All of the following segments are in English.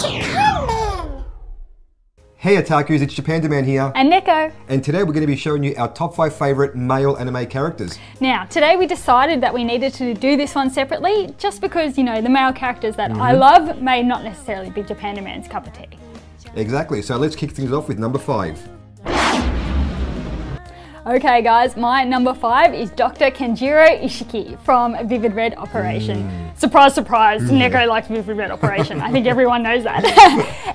Hey Otakus, it's Japan Demand here. And Neko. And today we're going to be showing you our top 5 favourite male anime characters. Now, today we decided that we needed to do this one separately, just because, you know, the male characters that I love may not necessarily be Japan Demand's cup of tea. Exactly, so let's kick things off with number 5. Okay guys, my number 5 is Dr. Kenjiro Ishiki from Vivid Red Operation. Surprise, surprise, Neko likes Vivid Red Operation. I think everyone knows that.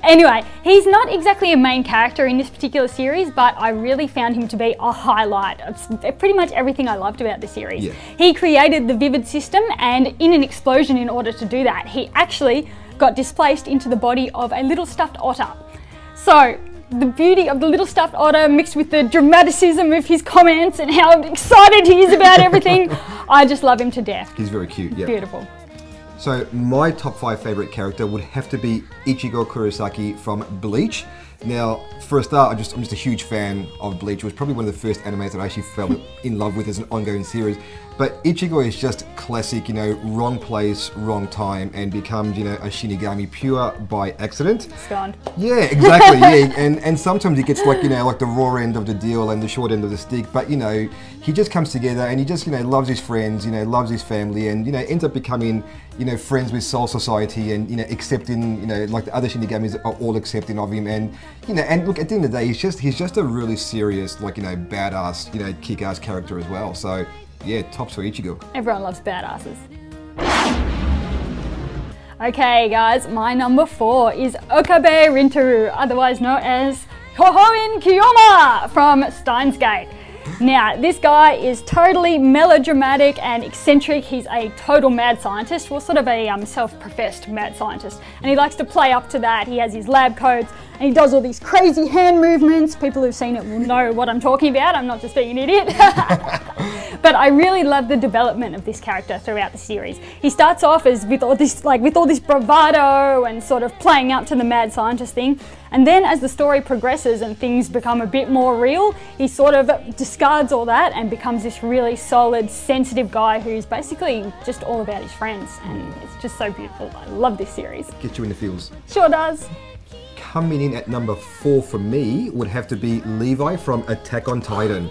Anyway, he's not exactly a main character in this particular series, but I really found him to be a highlight of pretty much everything I loved about the series. Yeah. He created the Vivid system, and in an explosion in order to do that, he actually got displaced into the body of a little stuffed otter. So, the beauty of the little stuffed otter mixed with the dramaticism of his comments and how excited he is about everything, I just love him to death. He's very cute, yeah. Beautiful. So my top 5 favourite character would have to be Ichigo Kurosaki from Bleach. Now, for a start, I'm just a huge fan of Bleach. It was probably one of the first animes that I actually fell in love with as an ongoing series. But Ichigo is just classic, you know, wrong place, wrong time, and becomes, you know, a Shinigami pure by accident. Scorned. Yeah, exactly, yeah. And sometimes he gets like, you know, like the raw end of the deal and the short end of the stick, but, you know, he just comes together and he just, you know, loves his friends, you know, loves his family, and, you know, ends up becoming, you know, friends with Soul Society and, you know, accepting, you know, like the other Shinigamis are all accepting of him. And, you know, and look, at the end of the day, he's just a really serious, like, you know, badass, you know, kick-ass character as well. So, yeah, tops for Ichigo. Everyone loves badasses. Okay guys, my number 4 is Okabe Rintarou, otherwise known as Hohoin Kiyoma from Steins Gate. Now, this guy is totally melodramatic and eccentric. He's a total mad scientist, well, sort of a self-professed mad scientist. And he likes to play up to that. He has his lab coats and he does all these crazy hand movements. People who've seen it will know what I'm talking about. I'm not just being an idiot. But I really love the development of this character throughout the series. He starts off as with all this bravado and sort of playing up to the mad scientist thing. And then as the story progresses and things become a bit more real, he sort of discards all that and becomes this really solid, sensitive guy who's basically just all about his friends. And it's just so beautiful. I love this series. Get you in the feels. Sure does. Coming in at number 4 for me would have to be Levi from Attack on Titan.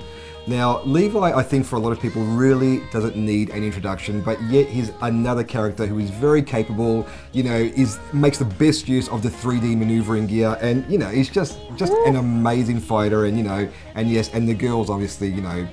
Now, Levi, I think for a lot of people really doesn't need an introduction, but yet he's another character who is very capable, you know, makes the best use of the 3D maneuvering gear, and, you know, he's just an amazing fighter, and, you know, and yes, and the girls obviously, you know,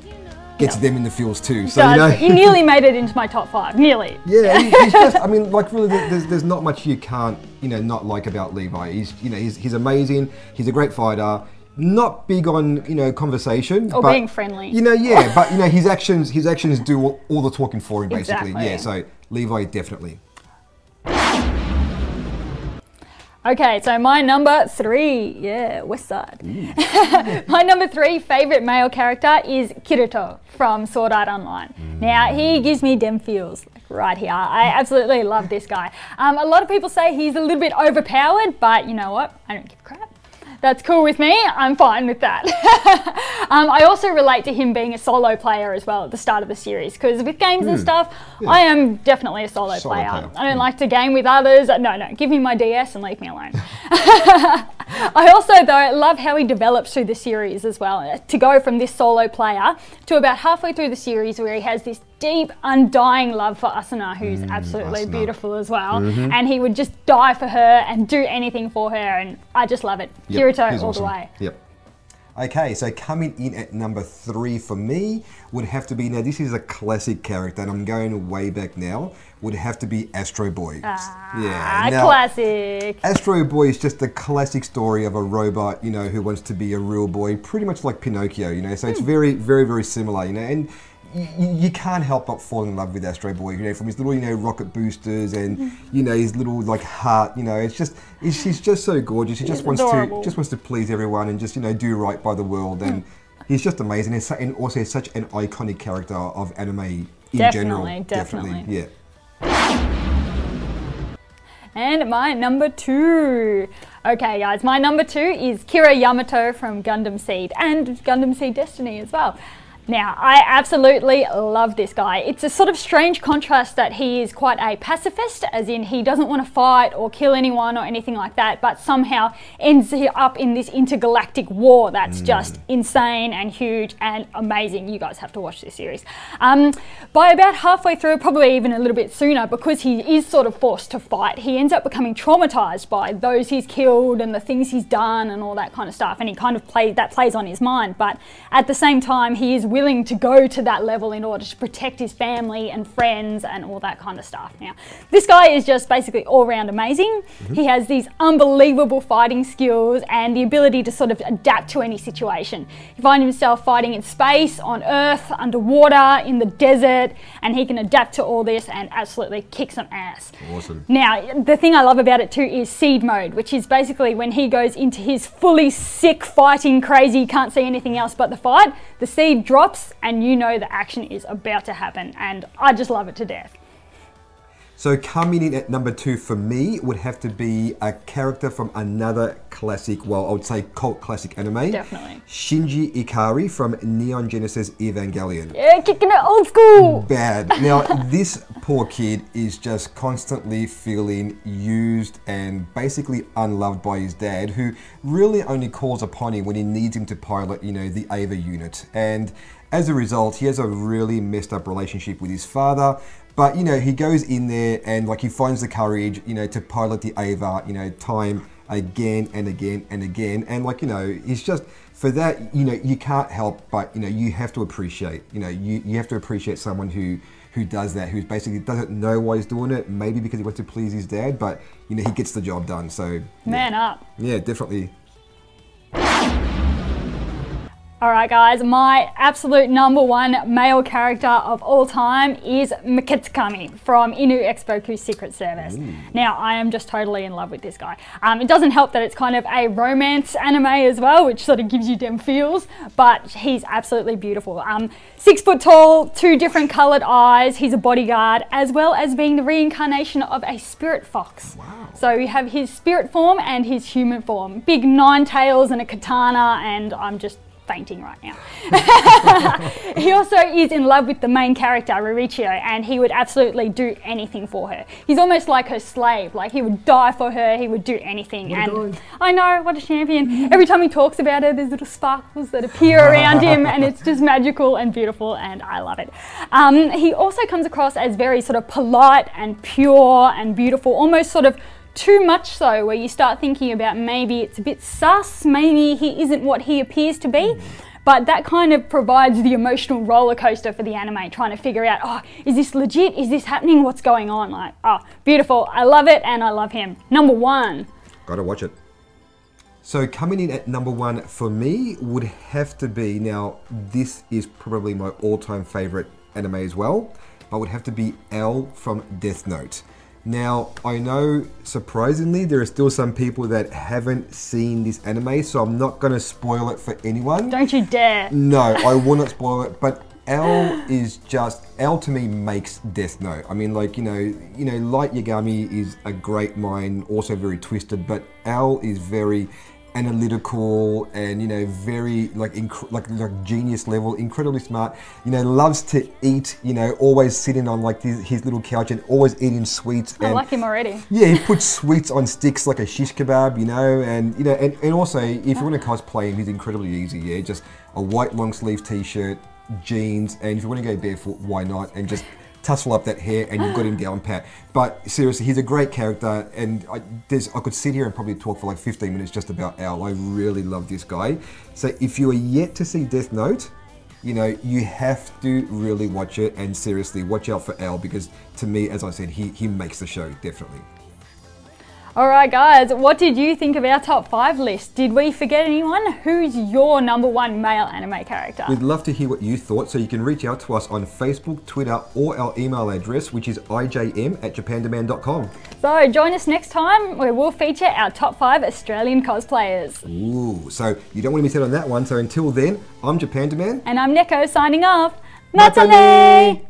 gets them in the feels too. So, you know, he nearly made it into my top 5, nearly. Yeah, he's just, I mean, like really, there's not much you can't, you know, not like about Levi. He's amazing, he's a great fighter. Not big on, you know, conversation or but, being friendly. You know, yeah, but you know his actions do all the talking for him basically. Exactly. Yeah, so Levi definitely. Okay, so my number 3, yeah, West Side. My number 3 favourite male character is Kirito from Sword Art Online. Now, he gives me dem feels right here. I absolutely love this guy. A lot of people say he's a little bit overpowered, but you know what? I don't give a crap. That's cool with me, I'm fine with that. I also relate to him being a solo player as well at the start of the series, because with games and stuff, I am definitely a solo player. I don't like to game with others. No, give me my DS and leave me alone. I also, though, love how he develops through the series as well, to go from this solo player to about halfway through the series where he has this deep, undying love for Asuna, who's absolutely beautiful as well. And he would just die for her and do anything for her, and I just love it. Kirito all the way. Yep. Okay, so coming in at number 3 for me would have to be, now this is a classic character and I'm going way back now, would have to be Astro Boy. Classic. Astro Boy is just a classic story of a robot, you know, who wants to be a real boy, pretty much like Pinocchio, you know, so it's very, very, very similar, you know, and you can't help but fall in love with Astro Boy, you know, from his little, you know, rocket boosters and, you know, his little, like, heart, you know, he's just so gorgeous. He just wants to please everyone and just, you know, do right by the world, and he's just amazing, and also he's such an iconic character of anime in general. Definitely, yeah. And my number 2. Okay guys, my number 2 is Kira Yamato from Gundam Seed and Gundam Seed Destiny as well. Now, I absolutely love this guy. It's a sort of strange contrast that he is quite a pacifist, as in he doesn't want to fight or kill anyone or anything like that, but somehow ends up in this intergalactic war that's just insane and huge and amazing. You guys have to watch this series. By about halfway through, probably even a little bit sooner, because he is sort of forced to fight, he ends up becoming traumatized by those he's killed and the things he's done and all that kind of stuff, and he kind of plays on his mind, but at the same time he is willing to go to that level in order to protect his family and friends and all that kind of stuff. Now, this guy is just basically all round amazing. He has these unbelievable fighting skills and the ability to sort of adapt to any situation. You find himself fighting in space, on Earth, underwater, in the desert, and he can adapt to all this and absolutely kick some ass. Awesome. Now, the thing I love about it too is Seed mode, which is basically when he goes into his fully sick, fighting, crazy, can't see anything else but the fight, the seed drops and you know the action is about to happen, and I just love it to death. So coming in at number 2 for me would have to be a character from another classic, well, I would say cult classic anime. Definitely. Shinji Ikari from Neon Genesis Evangelion. Yeah, kicking it old school. Bad. Now, this poor kid is just constantly feeling used and basically unloved by his dad, who really only calls upon him when he needs him to pilot, you know, the Ava unit. And as a result, he has a really messed up relationship with his father. But, you know, he goes in there and, like, he finds the courage, you know, to pilot the Ava, you know, time again and again and again. And, like, you know, he's just, for that, you know, you can't help but, you know, you have to appreciate, you know, you have to appreciate someone who does that, who basically doesn't know why he's doing it, maybe because he wants to please his dad, but, you know, he gets the job done. So, Man up. Yeah, definitely. Alright guys, my absolute #1 male character of all time is Mikitsukami from Inu Expoku's Secret Service. Now, I am just totally in love with this guy. It doesn't help that it's kind of a romance anime as well, which sort of gives you them feels, but he's absolutely beautiful. 6 foot tall, 2 different coloured eyes, he's a bodyguard, as well as being the reincarnation of a spirit fox. Wow. So you have his spirit form and his human form. Big 9 tails and a katana, and I'm just fainting right now. He also is in love with the main character, Ririchio, and he would absolutely do anything for her. He's almost like her slave, like he would die for her, he would do anything. And I know, what a champion. Every time he talks about her, there's little sparkles that appear around him, and it's just magical and beautiful, and I love it. He also comes across as very sort of polite and pure and beautiful, almost sort of too much so, where you start thinking about maybe it's a bit sus, maybe he isn't what he appears to be, but that kind of provides the emotional roller coaster for the anime, trying to figure out, oh, is this legit? Is this happening? What's going on? Like, oh, beautiful. I love it and I love him. #1. Gotta watch it. So coming in at #1 for me would have to be, now this is probably my all-time favorite anime as well, but would have to be L from Death Note. Now, I know, surprisingly, there are still some people that haven't seen this anime, so I'm not going to spoil it for anyone. Don't you dare. No, I will not spoil it, but L is just, L to me makes Death Note. I mean, like, you know, Light Yagami is a great mind, also very twisted, but L is very analytical and, you know, very like genius level, incredibly smart, you know, loves to eat, you know, always sitting on like his little couch and always eating sweets. I like him already. Yeah, he puts sweets on sticks like a shish kebab, you know, and you know, and also if you want to cosplay him, he's incredibly easy. Yeah, just a white long sleeve t-shirt, jeans, and if you want to go barefoot, why not? And just tussle up that hair and you've got him down pat. But seriously, he's a great character, and I could sit here and probably talk for like 15 minutes just about Al. I really love this guy. So if you are yet to see Death Note, you know, you have to really watch it, and seriously, watch out for Al, because to me, as I said, he makes the show, definitely. Alright guys, what did you think of our top 5 list? Did we forget anyone? Who's your #1 male anime character? We'd love to hear what you thought, so you can reach out to us on Facebook, Twitter, or our email address, which is IJM@JapanDemand.com. So join us next time where we'll feature our top 5 Australian cosplayers. Ooh, so you don't want to miss out on that one. So until then, I'm Japan Demand. And I'm Neko signing off. Matane!